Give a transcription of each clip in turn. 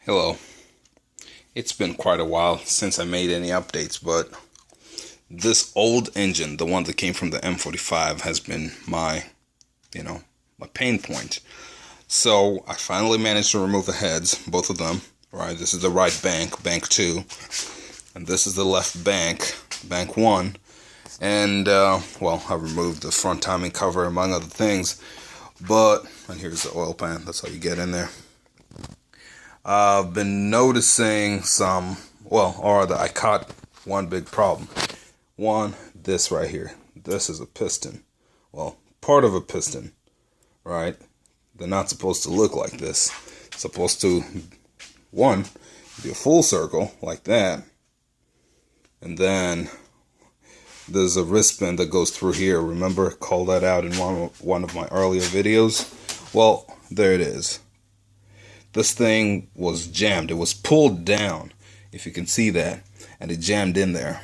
Hello. It's been quite a while since I made any updates, but this old engine, the one that came from the M45, has been my pain point. So I finally managed to remove the heads, both of them. Right, this is the right bank, bank 2, and this is the left bank, bank 1. And well, I removed the front timing cover among other things. And here's the oil pan. That's how you get in there. I've been noticing I caught one big problem. One, this right here. This is a piston. Well, part of a piston, right? They're not supposed to look like this. It's supposed to, one, be a full circle like that. And then there's a wristband that goes through here. Remember, call that out in one of my earlier videos. Well, there it is. This thing was jammed. It was pulled down, if you can see that, and it jammed in there.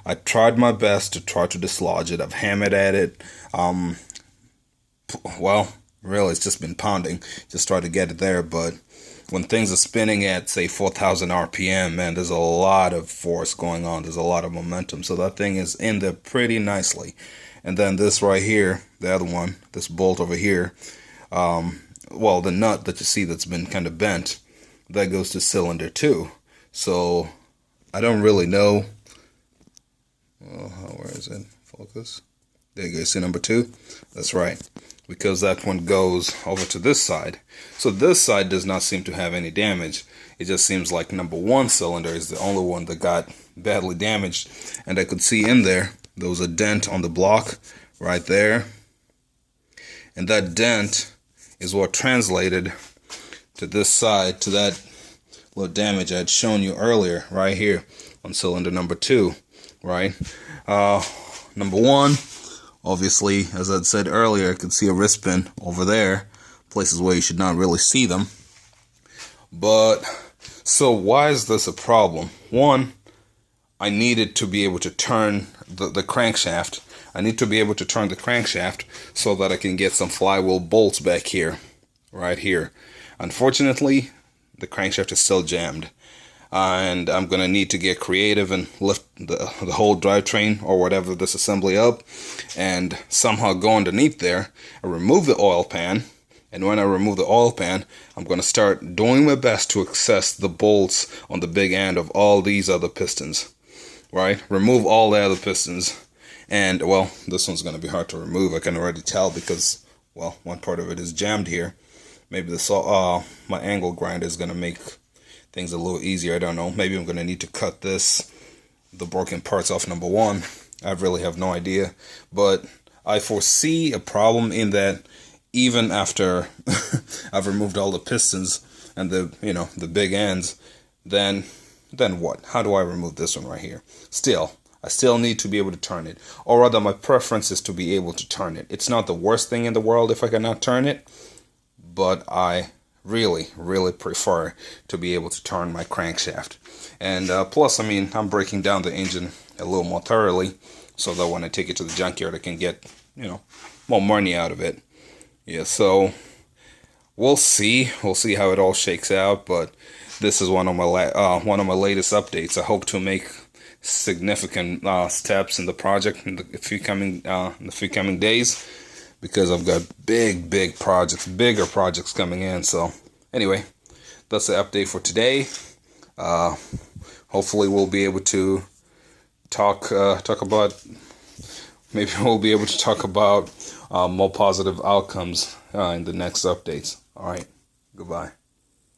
I tried my best to try to dislodge it. I've hammered at it. Well, really, it's just been pounding. Just try to get it there, but when things are spinning at, say, 4,000 RPM, man, there's a lot of force going on. There's a lot of momentum. So that thing is in there pretty nicely. And then this right here, the other one, this bolt over here, well, the nut that you see that's been kind of bent, that goes to cylinder 2. So I don't really know. Where is it? Focus. There you go. See number 2? That's right. Because that one goes over to this side. So this side does not seem to have any damage. It just seems like number 1 cylinder is the only one that got badly damaged. And I could see in there was a dent on the block right there. And that dent is what translated to this side, to that little damage I had shown you earlier, right here on cylinder number 2, right? Number 1, obviously, as I said earlier, I could see a wrist pin over there, places where you should not really see them. But, so why is this a problem? One, I needed to be able to turn the crankshaft. I need to be able to turn the crankshaft so that I can get some flywheel bolts back here, right here. Unfortunately, the crankshaft is still jammed. And I'm going to need to get creative and lift the whole drivetrain or whatever, this assembly up, and somehow go underneath there and remove the oil pan. And when I remove the oil pan, I'm going to start doing my best to access the bolts on the big end of all these other pistons, right? Remove all the other pistons. And, well, this one's going to be hard to remove. I can already tell because, well, one part of it is jammed here. Maybe my angle grinder is going to make things a little easier. I don't know. Maybe I'm going to need to cut the broken parts off number 1. I really have no idea. But I foresee a problem in that even after I've removed all the pistons and the big ends, then what? How do I remove this one right here? I still need to be able to turn it. Or rather, my preference is to be able to turn it. It's not the worst thing in the world if I cannot turn it, but I really, really prefer to be able to turn my crankshaft. And plus, I mean, I'm breaking down the engine a little more thoroughly so that when I take it to the junkyard, I can get, more money out of it. Yeah, so we'll see. We'll see how it all shakes out, but this is one of my latest updates. I hope to make significant steps in the project in the few coming days, because I've got bigger projects coming in. So anyway, that's the update for today. Hopefully we'll be able to talk about more positive outcomes in the next updates. All right, goodbye.